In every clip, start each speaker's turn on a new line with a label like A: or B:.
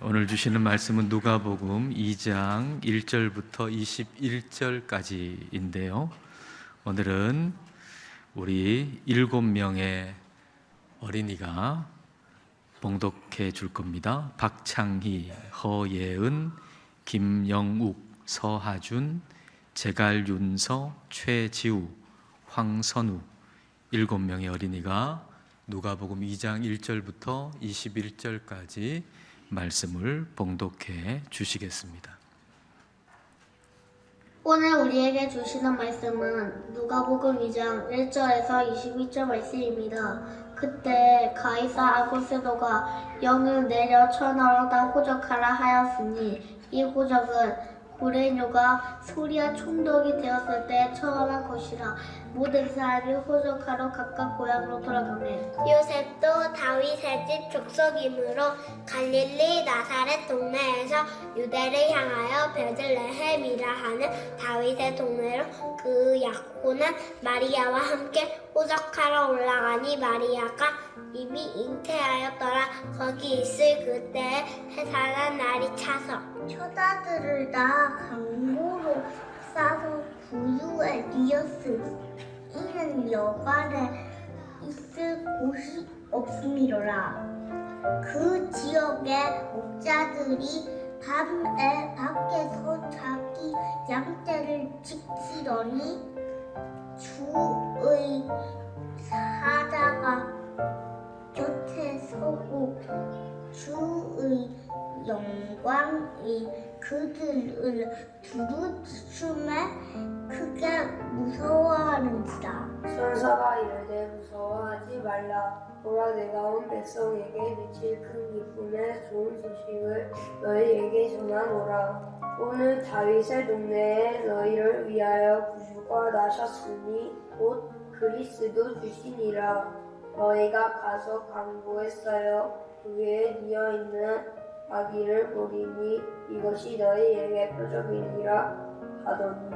A: 오늘 주시는 말씀은 누가복음 2장 1절부터 21절까지인데요. 오늘은 우리 7명의 어린이가 봉독해 줄 겁니다. 박창희, 허예은, 김영욱, 서하준, 제갈윤서, 최지우, 황선우 7명의 어린이가 누가복음 2장 1절부터 21절까지 말씀을 봉독해 주시겠습니다.
B: 오늘 우리에게 주시는 말씀은 누가복음 2장 1절에서 22절 말씀입니다. 그때 가이사 아고스도가 영을 내려 천하로다 호적하라 하였으니 이 호적은 고레뇨가 소리와 총독이 되었을 때 처음한 것이라. 모든 사람이 호적하러 각각 고향으로 돌아가매 요셉도 다윗의 집 족속이므로 갈릴리 나사렛 동네에서 유대를 향하여 베들레헴이라 하는 다윗의 동네로 그 약혼한 마리아와 함께 호적하러 올라가니 마리아가 이미 잉태하였더라. 거기 있을 그때에 해산한 날이 차서 처자들을 낳아 강보로 싸서 부유에 이었으니 이는 여관에 있을 곳이 없음이로라. 그 지역의 목자들이 밤에 밖에서 자기 양떼를 지키더니 주의 사자가 곁에 서고 주의 영광이 그들을 두루춤에 크게 무서워하는지라.
C: 천사가 이르되 무서워하지 말라. 보라, 내가 온 백성에게 미칠 큰 기쁨의 좋은 소식을 너희에게 전하노라. 오늘 다윗의 동네에 너희를 위하여 구주가 나셨으니 곧 그리스도 주시니라. 너희가 가서 강보했어요. 그 위에 뉘어있는 아기를 보리니 이것이 너희에게 표적이니라 하더니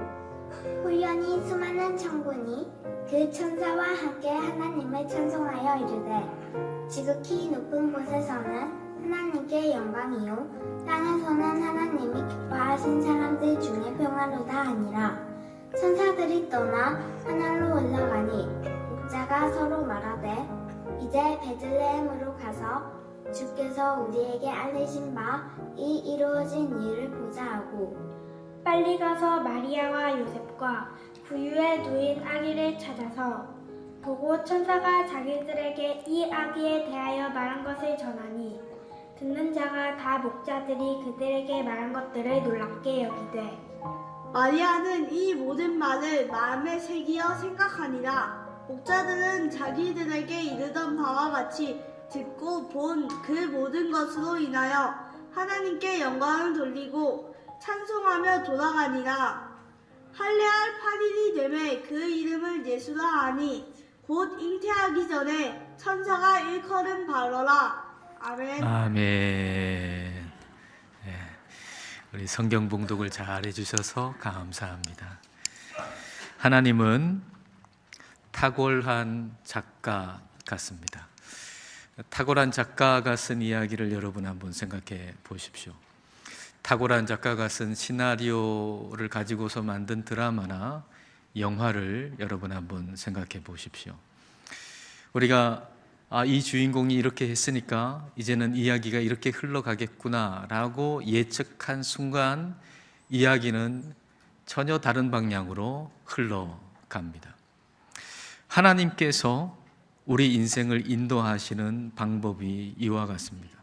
B: 후련히 수많은 천군이 그 천사와 함께 하나님을 찬송하여 이르되 지극히 높은 곳에서는 하나님께 영광이요 땅에서는 하나님이 기뻐하신 사람들 중에 평화로다 하니라. 천사들이 떠나 하늘로 올라가니 목자가 서로 말하되 이제 베들레헴으로 가서 주께서 우리에게 알리신 바 이 이루어진 일을 보자 하고
D: 빨리 가서 마리아와 요셉과 부유에 누인 아기를 찾아서 보고 천사가 자기들에게 이 아기에 대하여 말한 것을 전하니 듣는 자가 다 목자들이 그들에게 말한 것들을 놀랍게 여기되
E: 마리아는 이 모든 말을 마음에 새기어 생각하니라. 목자들은 자기들에게 이르던 바와 같이 듣고 본 그 모든 것으로 인하여 하나님께 영광을 돌리고 찬송하며 돌아가니라. 할례할 8일이 되매 그 이름을 예수라 하니 곧 잉태하기 전에 천사가 일컬은 바로라. 아멘.
A: 아멘. 네, 우리 성경 봉독을 잘 해주셔서 감사합니다. 하나님은 탁월한 작가 같습니다. 탁월한 작가가 쓴 이야기를 여러분 한번 생각해 보십시오. 탁월한 작가가 쓴 시나리오를 가지고서 만든 드라마나 영화를 여러분 한번 생각해 보십시오. 우리가 이 주인공이 이렇게 했으니까 이제는 이야기가 이렇게 흘러가겠구나 라고 예측한 순간 이야기는 전혀 다른 방향으로 흘러갑니다. 하나님께서 우리 인생을 인도하시는 방법이 이와 같습니다.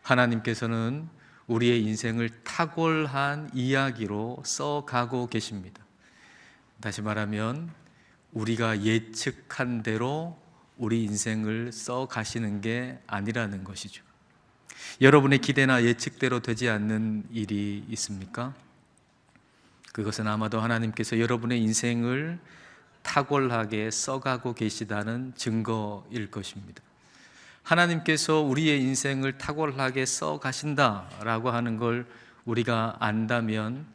A: 하나님께서는 우리의 인생을 탁월한 이야기로 써가고 계십니다. 다시 말하면 우리가 예측한 대로 우리 인생을 써가시는 게 아니라는 것이죠. 여러분의 기대나 예측대로 되지 않는 일이 있습니까? 그것은 아마도 하나님께서 여러분의 인생을 탁월하게 써가고 계시다는 증거일 것입니다. 하나님께서 우리의 인생을 탁월하게 써가신다라고 하는 걸 우리가 안다면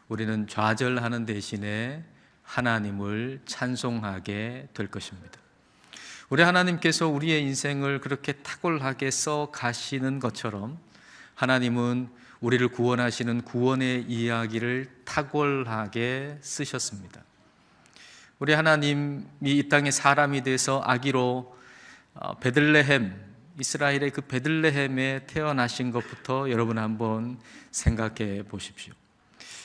A: 우리는 좌절하는 대신에 하나님을 찬송하게 될 것입니다. 우리 하나님께서 우리의 인생을 그렇게 탁월하게 써 가시는 것처럼 하나님은 우리를 구원하시는 구원의 이야기를 탁월하게 쓰셨습니다. 우리 하나님이 이 땅에 사람이 돼서 아기로 베들레헴, 이스라엘의 그 베들레헴에 태어나신 것부터 여러분 한번 생각해 보십시오.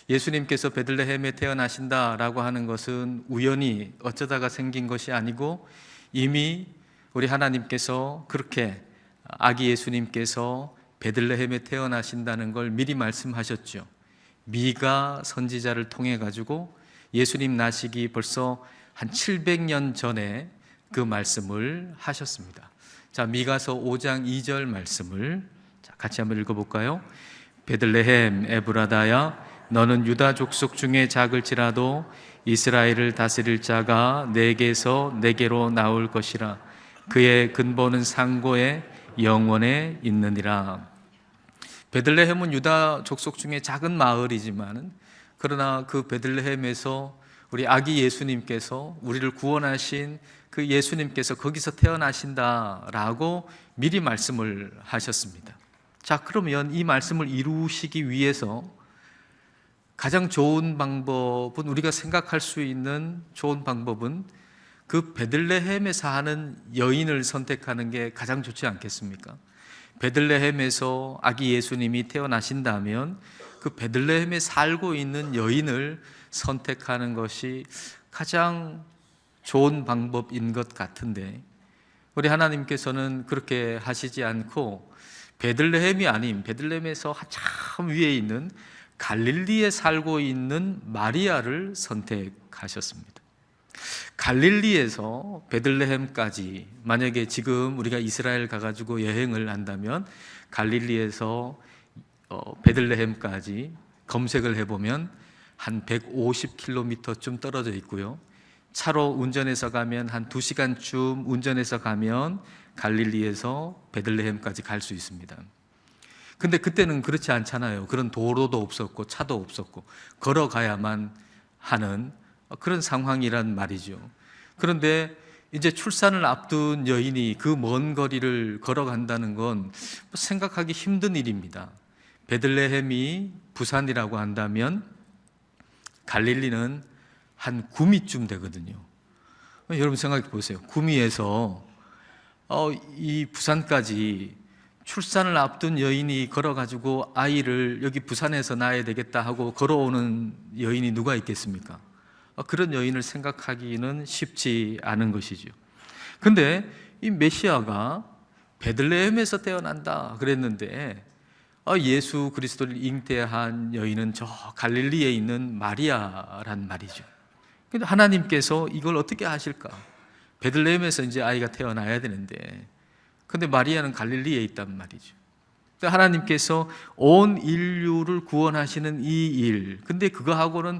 A: 예수님께서 베들레헴에 태어나신다라고 하는 것은 우연히 어쩌다가 생긴 것이 아니고 이미 우리 하나님께서 그렇게 아기 예수님께서 베들레헴에 태어나신다는 걸 미리 말씀하셨죠. 미가 선지자를 통해 가지고 예수님 나시기 벌써 한 700년 전에 그 말씀을 하셨습니다. 자, 미가서 5장 2절 말씀을 같이 한번 읽어볼까요? 베들레헴 에브라다야 너는 유다 족속 중에 작을지라도 이스라엘을 다스릴 자가 내게서 내게로 나올 것이라. 그의 근본은 상고에 영원에 있느니라. 베들레헴은 유다 족속 중에 작은 마을이지만 그러나 그 베들레헴에서 우리 아기 예수님께서 우리를 구원하신 그 예수님께서 거기서 태어나신다라고 미리 말씀을 하셨습니다. 자, 그러면 이 말씀을 이루시기 위해서 가장 좋은 방법은, 우리가 생각할 수 있는 좋은 방법은 그 베들레헴에 사는 여인을 선택하는 게 가장 좋지 않겠습니까? 베들레헴에서 아기 예수님이 태어나신다면 그 베들레헴에 살고 있는 여인을 선택하는 것이 가장 좋은 방법인 것 같은데, 우리 하나님께서는 그렇게 하시지 않고 베들레헴이 아닌 베들레헴에서 한참 위에 있는 갈릴리에 살고 있는 마리아를 선택하셨습니다. 갈릴리에서 베들레헴까지, 만약에 지금 우리가 이스라엘 가가지고 여행을 한다면 갈릴리에서 베들레헴까지 검색을 해보면 한 150km쯤 떨어져 있고요. 차로 운전해서 가면 한 2시간쯤 운전해서 가면 갈릴리에서 베들레헴까지 갈 수 있습니다. 근데 그때는 그렇지 않잖아요. 그런 도로도 없었고 차도 없었고 걸어가야만 하는 그런 상황이란 말이죠. 그런데 이제 출산을 앞둔 여인이 그 먼 거리를 걸어간다는 건 생각하기 힘든 일입니다. 베들레헴이 부산이라고 한다면 갈릴리는 한 구미쯤 되거든요. 여러분 생각해 보세요. 구미에서 이 부산까지 출산을 앞둔 여인이 걸어가지고 아이를 여기 부산에서 낳아야 되겠다 하고 걸어오는 여인이 누가 있겠습니까? 그런 여인을 생각하기는 쉽지 않은 것이죠. 근데 이 메시아가 베들레헴에서 태어난다 그랬는데 예수 그리스도를 잉태한 여인은 저 갈릴리에 있는 마리아란 말이죠. 근데 하나님께서 이걸 어떻게 하실까? 베들레헴에서 이제 아이가 태어나야 되는데, 근데 마리아는 갈릴리에 있단 말이죠. 하나님께서 온 인류를 구원하시는 이 일, 근데 그거하고는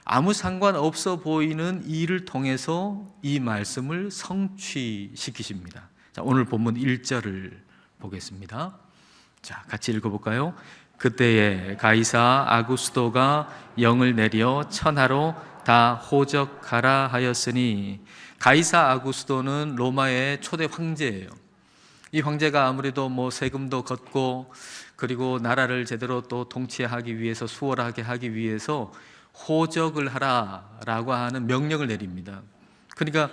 A: 아무 상관없어 보이는 일을 통해서 이 말씀을 성취시키십니다. 자, 오늘 본문 1절을 보겠습니다. 자, 같이 읽어볼까요? 그때에 가이사 아구스도가 영을 내려 천하로 다 호적하라 하였으니, 가이사 아구스도는 로마의 초대 황제예요. 이 황제가 아무래도 세금도 걷고 그리고 나라를 제대로 또 통치하기 위해서, 수월하게 하기 위해서 호적을 하라라고 하는 명령을 내립니다. 그러니까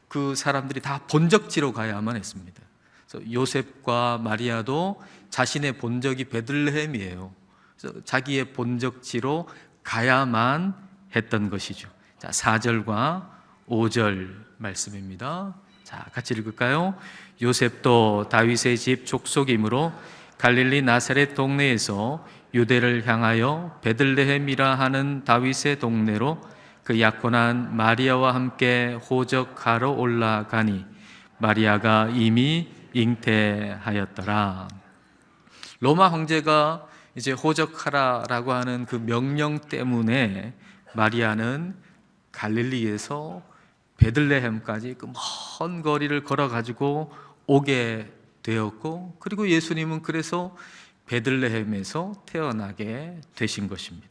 A: 그 사람들이 다 본적지로 가야만 했습니다. 그래서 요셉과 마리아도 자신의 본적이 베들레헴이에요. 그래서 자기의 본적지로 가야만 했던 것이죠. 자, 4절과 5절 말씀입니다. 자, 같이 읽을까요? 요셉도 다윗의 집 족속이므로 갈릴리 나사렛 동네에서 유대를 향하여 베들레헴이라 하는 다윗의 동네로 그 약혼한 마리아와 함께 호적하러 올라가니 마리아가 이미 잉태하였더라. 로마 황제가 이제 호적하라라고 하는 그 명령 때문에 마리아는 갈릴리에서 베들레헴까지 그 먼 거리를 걸어가지고 오게 되었고, 그리고 예수님은 그래서 베들레헴에서 태어나게 되신 것입니다.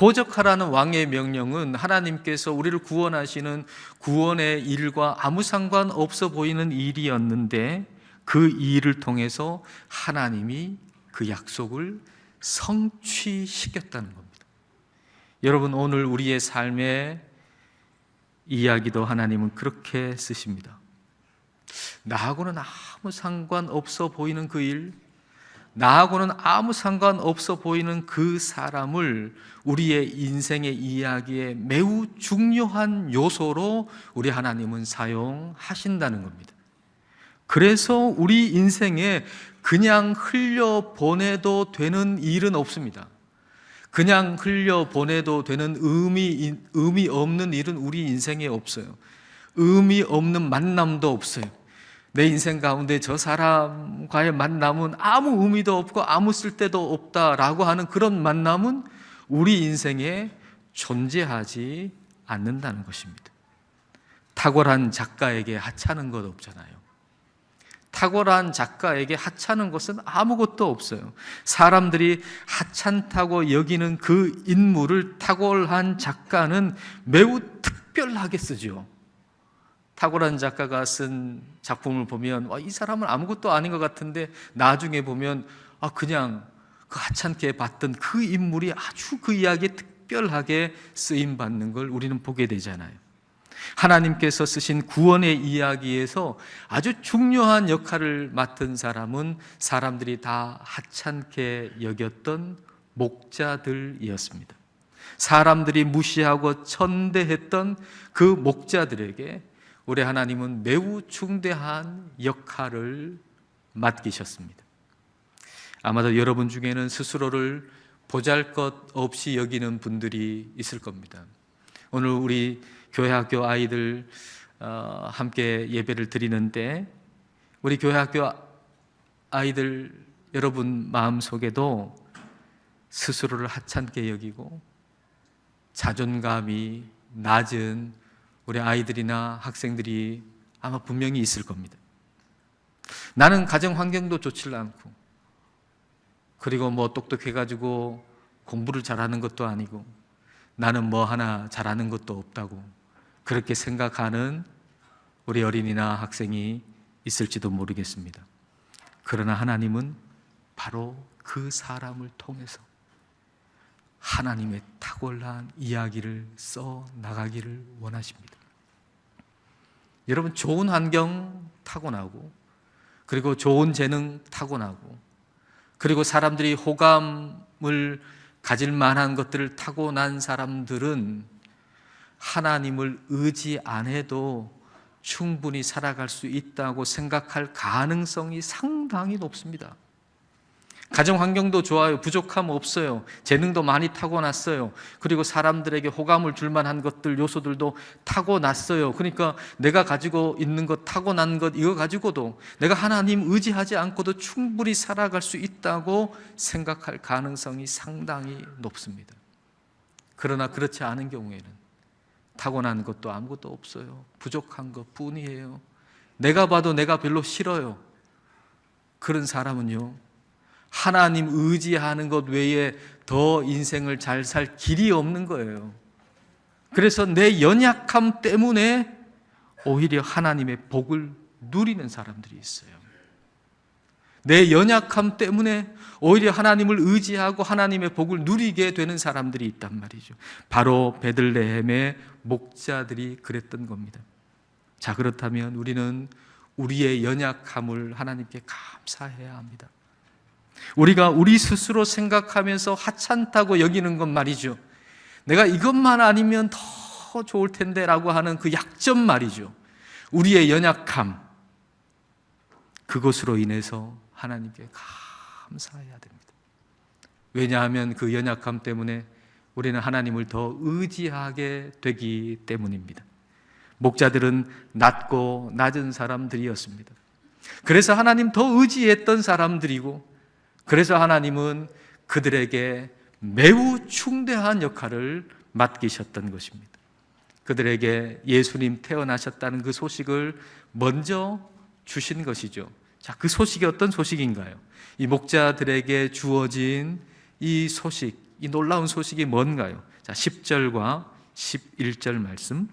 A: 호적하라는 왕의 명령은 하나님께서 우리를 구원하시는 구원의 일과 아무 상관없어 보이는 일이었는데 그 일을 통해서 하나님이 그 약속을 성취시켰다는 겁니다. 여러분, 오늘 우리의 삶의 이야기도 하나님은 그렇게 쓰십니다. 나하고는 아무 상관없어 보이는 그 일, 나하고는 아무 상관없어 보이는 그 사람을 우리의 인생의 이야기에 매우 중요한 요소로 우리 하나님은 사용하신다는 겁니다. 그래서 우리 인생에 그냥 흘려보내도 되는 일은 없습니다. 그냥 흘려보내도 되는 의미 없는 일은 우리 인생에 없어요. 의미 없는 만남도 없어요. 내 인생 가운데 저 사람과의 만남은 아무 의미도 없고 아무 쓸데도 없다라고 하는 그런 만남은 우리 인생에 존재하지 않는다는 것입니다. 탁월한 작가에게 하찮은 것 없잖아요. 탁월한 작가에게 하찮은 것은 아무것도 없어요. 사람들이 하찮다고 여기는 그 인물을 탁월한 작가는 매우 특별하게 쓰죠. 탁월한 작가가 쓴 작품을 보면 이 사람은 아무것도 아닌 것 같은데 나중에 보면 그냥 그 하찮게 봤던 그 인물이 아주 그 이야기에 특별하게 쓰임받는 걸 우리는 보게 되잖아요. 하나님께서 쓰신 구원의 이야기에서 아주 중요한 역할을 맡은 사람은 사람들이 다 하찮게 여겼던 목자들이었습니다. 사람들이 무시하고 천대했던 그 목자들에게 우리 하나님은 매우 중대한 역할을 맡기셨습니다. 아마도 여러분 중에는 스스로를 보잘것없이 여기는 분들이 있을 겁니다. 오늘 우리 교회학교 아이들 함께 예배를 드리는데 우리 교회학교 아이들 여러분 마음속에도 스스로를 하찮게 여기고 자존감이 낮은 우리 아이들이나 학생들이 아마 분명히 있을 겁니다. 나는 가정 환경도 좋지 않고 그리고 똑똑해가지고 공부를 잘하는 것도 아니고 나는 뭐 하나 잘하는 것도 없다고 그렇게 생각하는 우리 어린이나 학생이 있을지도 모르겠습니다. 그러나 하나님은 바로 그 사람을 통해서 하나님의 탁월한 이야기를 써 나가기를 원하십니다. 여러분, 좋은 환경 타고나고 그리고 좋은 재능 타고나고 그리고 사람들이 호감을 가질 만한 것들을 타고난 사람들은 하나님을 의지 안 해도 충분히 살아갈 수 있다고 생각할 가능성이 상당히 높습니다. 가정 환경도 좋아요. 부족함 없어요. 재능도 많이 타고났어요. 그리고 사람들에게 호감을 줄 만한 것들, 요소들도 타고났어요. 그러니까 내가 가지고 있는 것, 타고난 것, 이거 가지고도 내가 하나님 의지하지 않고도 충분히 살아갈 수 있다고 생각할 가능성이 상당히 높습니다. 그러나 그렇지 않은 경우에는 타고난 것도 아무것도 없어요. 부족한 것 뿐이에요. 내가 봐도 내가 별로 싫어요. 그런 사람은요, 하나님 의지하는 것 외에 더 인생을 잘 살 길이 없는 거예요. 그래서 내 연약함 때문에 오히려 하나님의 복을 누리는 사람들이 있어요. 내 연약함 때문에 오히려 하나님을 의지하고 하나님의 복을 누리게 되는 사람들이 있단 말이죠. 바로 베들레헴의 목자들이 그랬던 겁니다. 자, 그렇다면 우리는 우리의 연약함을 하나님께 감사해야 합니다. 우리가 우리 스스로 생각하면서 하찮다고 여기는 건 말이죠. 내가 이것만 아니면 더 좋을 텐데 라고 하는 그 약점 말이죠. 우리의 연약함, 그것으로 인해서 하나님께 감사해야 됩니다. 왜냐하면 그 연약함 때문에 우리는 하나님을 더 의지하게 되기 때문입니다. 목자들은 낮고 낮은 사람들이었습니다. 그래서 하나님 더 의지했던 사람들이고, 그래서 하나님은 그들에게 매우 중대한 역할을 맡기셨던 것입니다. 그들에게 예수님 태어나셨다는 그 소식을 먼저 주신 것이죠. 자, 그 소식이 어떤 소식인가요? 이 목자들에게 주어진 이 소식, 이 놀라운 소식이 뭔가요? 자, 10절과 11절 말씀.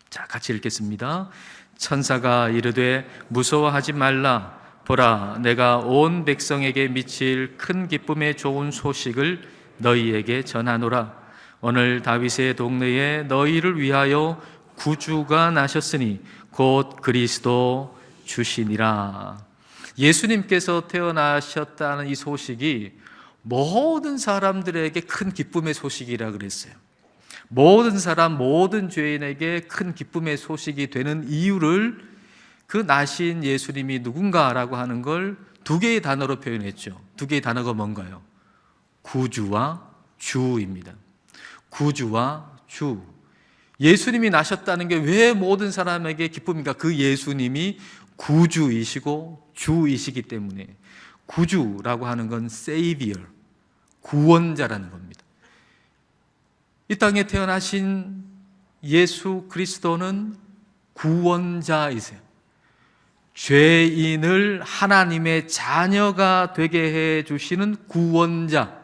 A: 자, 같이 읽겠습니다. 천사가 이르되 무서워하지 말라. 보라, 내가 온 백성에게 미칠 큰 기쁨의 좋은 소식을 너희에게 전하노라. 오늘 다윗의 동네에 너희를 위하여 구주가 나셨으니 곧 그리스도 주시니라. 예수님께서 태어나셨다는 이 소식이 모든 사람들에게 큰 기쁨의 소식이라 그랬어요. 모든 사람, 모든 죄인에게 큰 기쁨의 소식이 되는 이유를 그 나신 예수님이 누군가라고 하는 걸 두 개의 단어로 표현했죠. 두 개의 단어가 뭔가요? 구주와 주입니다. 구주와 주. 예수님이 나셨다는 게 왜 모든 사람에게 기쁨입니까? 그 예수님이 구주이시고 주이시기 때문에. 구주라고 하는 건 Savior, 구원자라는 겁니다. 이 땅에 태어나신 예수 그리스도는 구원자이세요. 죄인을 하나님의 자녀가 되게 해주시는 구원자.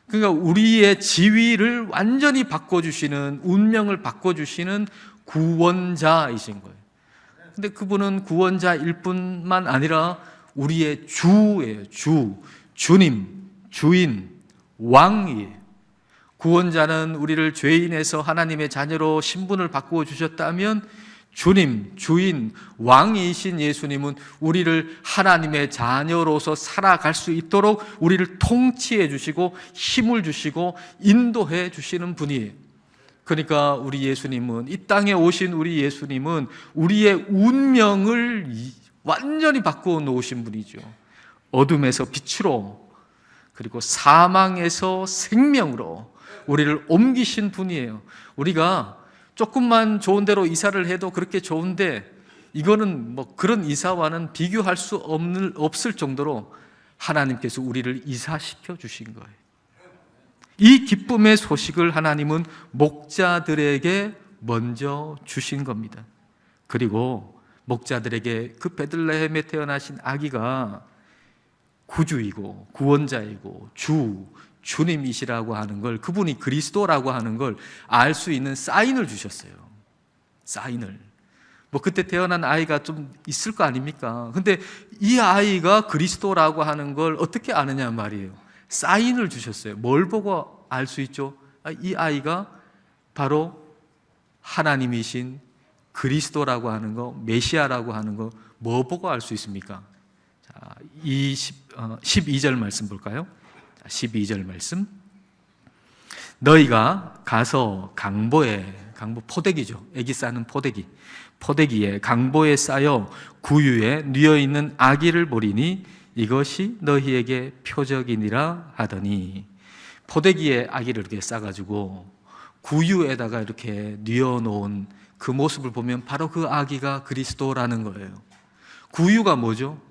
A: 그러니까 우리의 지위를 완전히 바꿔주시는, 운명을 바꿔주시는 구원자이신 거예요. 근데 그분은 구원자일 뿐만 아니라 우리의 주예요. 주님, 주인, 왕이에요. 구원자는 우리를 죄인에서 하나님의 자녀로 신분을 바꾸어 주셨다면 주님, 주인, 왕이신 예수님은 우리를 하나님의 자녀로서 살아갈 수 있도록 우리를 통치해 주시고 힘을 주시고 인도해 주시는 분이에요. 그러니까 우리 예수님은, 이 땅에 오신 우리 예수님은 우리의 운명을 완전히 바꾸어 놓으신 분이죠. 어둠에서 빛으로, 그리고 사망에서 생명으로 우리를 옮기신 분이에요. 우리가 조금만 좋은 데로 이사를 해도 그렇게 좋은데, 이거는 뭐 그런 이사와는 비교할 수 없을 정도로 하나님께서 우리를 이사시켜 주신 거예요. 이 기쁨의 소식을 하나님은 목자들에게 먼저 주신 겁니다. 그리고 목자들에게 그 베들레헴에 태어나신 아기가 구주이고 구원자이고 주님이시라고 하는 걸, 그분이 그리스도라고 하는 걸 알 수 있는 사인을 주셨어요. 사인을. 뭐 그때 태어난 아이가 좀 있을 거 아닙니까? 근데 이 아이가 그리스도라고 하는 걸 어떻게 아느냐 말이에요. 사인을 주셨어요. 뭘 보고 알 수 있죠? 이 아이가 바로 하나님이신 그리스도라고 하는 거, 메시아라고 하는 거, 뭐 보고 알 수 있습니까? 자, 12절 말씀 볼까요? 12절 말씀. 너희가 가서 강보에, 강보 포대기죠. 애기 싸는 포대기에 강보에 쌓여 구유에 뉘어 있는 아기를 보리니 이것이 너희에게 표적이니라 하더니, 포대기에 아기를 이렇게 싸가지고 구유에다가 이렇게 뉘어 놓은 그 모습을 보면 바로 그 아기가 그리스도라는 거예요. 구유가 뭐죠?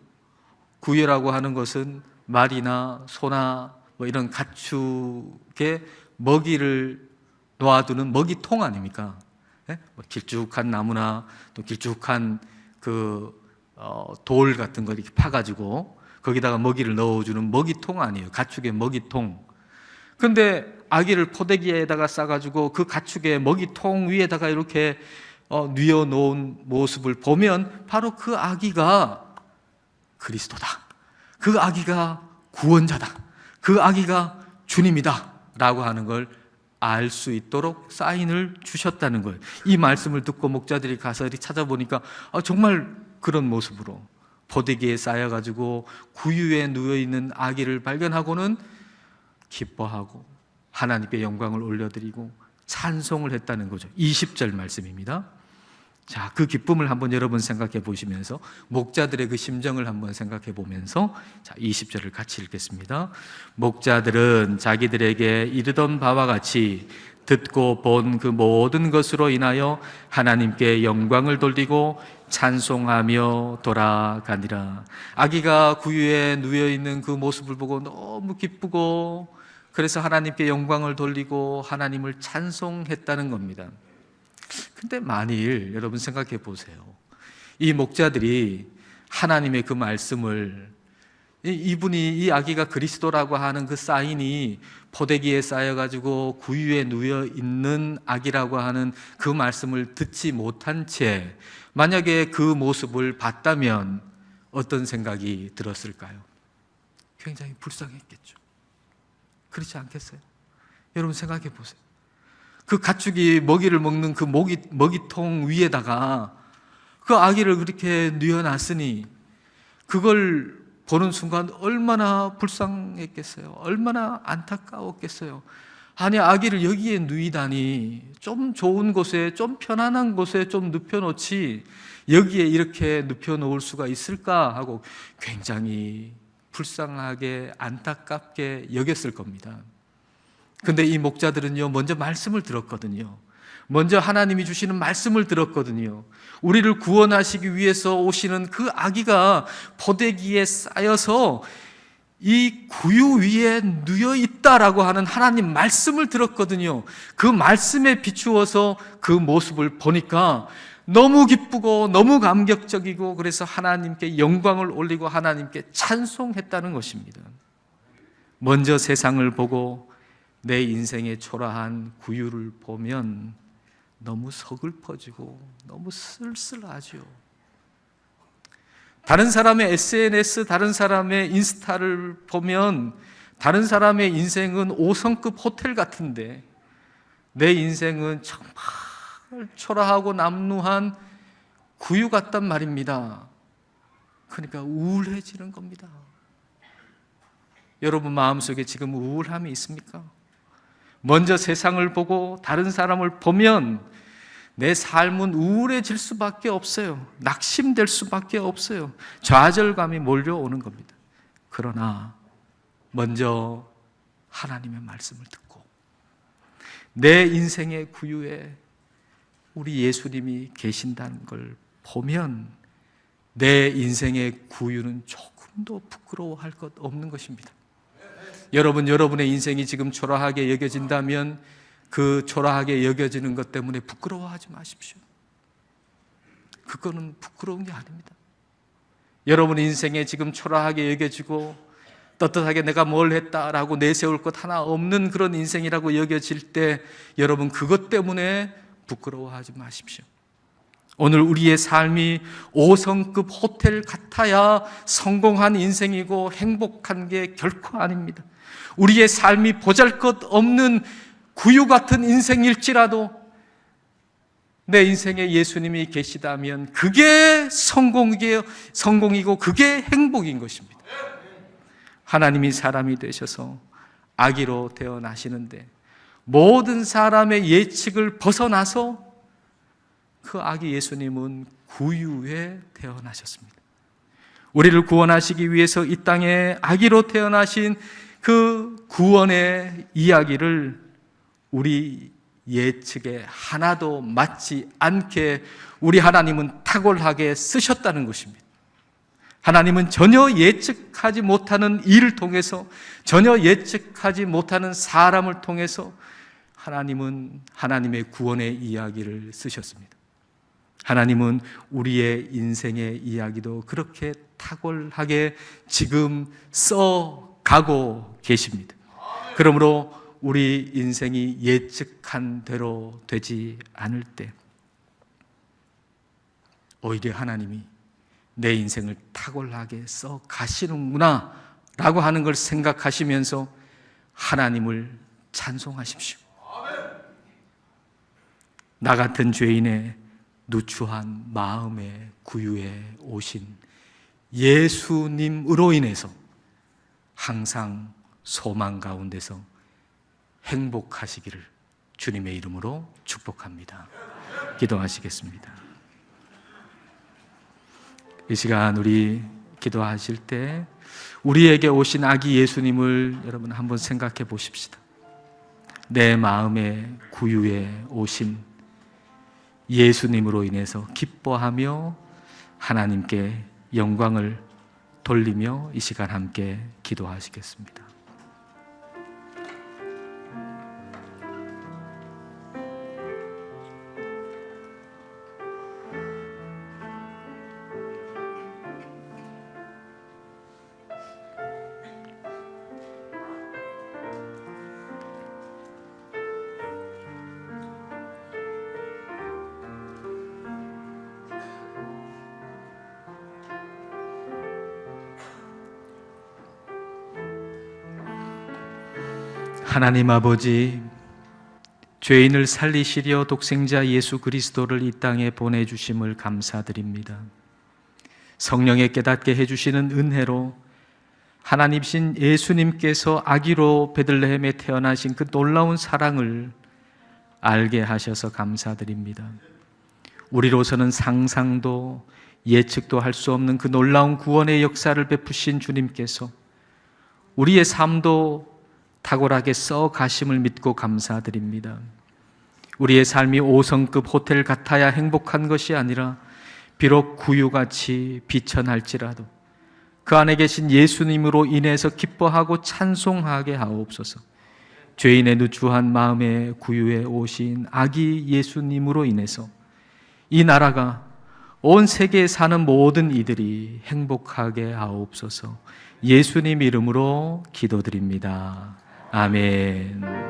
A: 구유라고 하는 것은 말이나 소나 뭐 이런 가축에 먹이를 놓아두는 먹이통 아닙니까? 네? 뭐 길쭉한 나무나 또 길쭉한 돌 같은 거 이렇게 파가지고 거기다가 먹이를 넣어주는 먹이통 아니에요. 가축의 먹이통. 근데 아기를 포대기에다가 싸가지고 그 가축의 먹이통 위에다가 이렇게 뉘어 놓은 모습을 보면 바로 그 아기가 그리스도다. 그 아기가 구원자다. 그 아기가 주님이다. 라고 하는 걸 알 수 있도록 사인을 주셨다는 거예요. 이 말씀을 듣고 목자들이 가서 이렇게 찾아보니까 정말 그런 모습으로 포대기에 쌓여가지고 구유에 누워있는 아기를 발견하고는 기뻐하고 하나님께 영광을 올려드리고 찬송을 했다는 거죠. 20절 말씀입니다. 자, 그 기쁨을 한번 여러분 생각해 보시면서, 목자들의 그 심정을 한번 생각해 보면서, 자, 20절을 같이 읽겠습니다. 목자들은 자기들에게 이르던 바와 같이 듣고 본 그 모든 것으로 인하여 하나님께 영광을 돌리고 찬송하며 돌아가니라. 아기가 구유에 누워 있는 그 모습을 보고 너무 기쁘고, 그래서 하나님께 영광을 돌리고 하나님을 찬송했다는 겁니다. 근데 만일 여러분 생각해 보세요. 이 목자들이 하나님의 그 말씀을, 이분이, 이 아기가 그리스도라고 하는 그 사인이 포대기에 쌓여가지고 구유에 누워 있는 아기라고 하는 그 말씀을 듣지 못한 채 만약에 그 모습을 봤다면 어떤 생각이 들었을까요? 굉장히 불쌍했겠죠. 그렇지 않겠어요? 여러분 생각해 보세요. 그 가축이 먹이를 먹는 그 먹이통 위에다가 그 아기를 그렇게 뉘어놨으니 그걸 보는 순간 얼마나 불쌍했겠어요. 얼마나 안타까웠겠어요. 아니, 아기를 여기에 누이다니, 좀 좋은 곳에, 좀 편안한 곳에 좀 눕혀놓지 여기에 이렇게 눕혀놓을 수가 있을까 하고 굉장히 불쌍하게 안타깝게 여겼을 겁니다. 근데 이 목자들은요, 먼저 말씀을 들었거든요. 먼저 하나님이 주시는 말씀을 들었거든요. 우리를 구원하시기 위해서 오시는 그 아기가 포대기에 쌓여서 이 구유 위에 누여 있다라고 하는 하나님 말씀을 들었거든요. 그 말씀에 비추어서 그 모습을 보니까 너무 기쁘고 너무 감격적이고, 그래서 하나님께 영광을 올리고 하나님께 찬송했다는 것입니다. 먼저 세상을 보고 내 인생의 초라한 구유를 보면 너무 서글퍼지고 너무 쓸쓸하죠. 다른 사람의 SNS, 다른 사람의 인스타를 보면 다른 사람의 인생은 5성급 호텔 같은데 내 인생은 정말 초라하고 남루한 구유 같단 말입니다. 그러니까 우울해지는 겁니다. 여러분 마음속에 지금 우울함이 있습니까? 먼저 세상을 보고 다른 사람을 보면 내 삶은 우울해질 수밖에 없어요. 낙심될 수밖에 없어요. 좌절감이 몰려오는 겁니다. 그러나 먼저 하나님의 말씀을 듣고 내 인생의 구유에 우리 예수님이 계신다는 걸 보면 내 인생의 구유는 조금도 부끄러워할 것 없는 것입니다. 여러분의 인생이 지금 초라하게 여겨진다면 그 초라하게 여겨지는 것 때문에 부끄러워하지 마십시오. 그거는 부끄러운 게 아닙니다. 여러분의 인생에 지금 초라하게 여겨지고 떳떳하게 내가 뭘 했다라고 내세울 것 하나 없는 그런 인생이라고 여겨질 때 여러분 그것 때문에 부끄러워하지 마십시오. 오늘 우리의 삶이 5성급 호텔 같아야 성공한 인생이고 행복한 게 결코 아닙니다. 우리의 삶이 보잘것없는 구유 같은 인생일지라도 내 인생에 예수님이 계시다면 그게 성공이고 그게 행복인 것입니다. 하나님이 사람이 되셔서 아기로 태어나시는데 모든 사람의 예측을 벗어나서 그 아기 예수님은 구유에 태어나셨습니다. 우리를 구원하시기 위해서 이 땅에 아기로 태어나신 그 구원의 이야기를 우리 예측에 하나도 맞지 않게 우리 하나님은 탁월하게 쓰셨다는 것입니다. 하나님은 전혀 예측하지 못하는 일을 통해서, 전혀 예측하지 못하는 사람을 통해서 하나님은 하나님의 구원의 이야기를 쓰셨습니다. 하나님은 우리의 인생의 이야기도 그렇게 탁월하게 지금 써가고 계십니다. 그러므로 우리 인생이 예측한 대로 되지 않을 때 오히려 하나님이 내 인생을 탁월하게 써 가시는구나 라고 하는 걸 생각하시면서 하나님을 찬송하십시오. 나 같은 죄인의 누추한 마음의 구유에 오신 예수님으로 인해서 항상 소망 가운데서 행복하시기를 주님의 이름으로 축복합니다. 기도하시겠습니다. 이 시간 우리 기도하실 때 우리에게 오신 아기 예수님을 여러분 한번 생각해 보십시다. 내 마음의 구유에 오신 예수님으로 인해서 기뻐하며 하나님께 영광을 돌리며 이 시간 함께 기도하시겠습니다. 하나님 아버지, 죄인을 살리시려 독생자 예수 그리스도를 이 땅에 보내주심을 감사드립니다. 성령의 깨닫게 해주시는 은혜로 하나님신 예수님께서 아기로 베들레헴에 태어나신 그 놀라운 사랑을 알게 하셔서 감사드립니다. 우리로서는 상상도 예측도 할 수 없는 그 놀라운 구원의 역사를 베푸신 주님께서 우리의 삶도 탁월하게 써 가심을 믿고 감사드립니다. 우리의 삶이 5성급 호텔 같아야 행복한 것이 아니라 비록 구유같이 비천할지라도 그 안에 계신 예수님으로 인해서 기뻐하고 찬송하게 하옵소서. 죄인의 누추한 마음에 구유에 오신 아기 예수님으로 인해서 이 나라가 온 세계에 사는 모든 이들이 행복하게 하옵소서. 예수님 이름으로 기도드립니다. 아멘.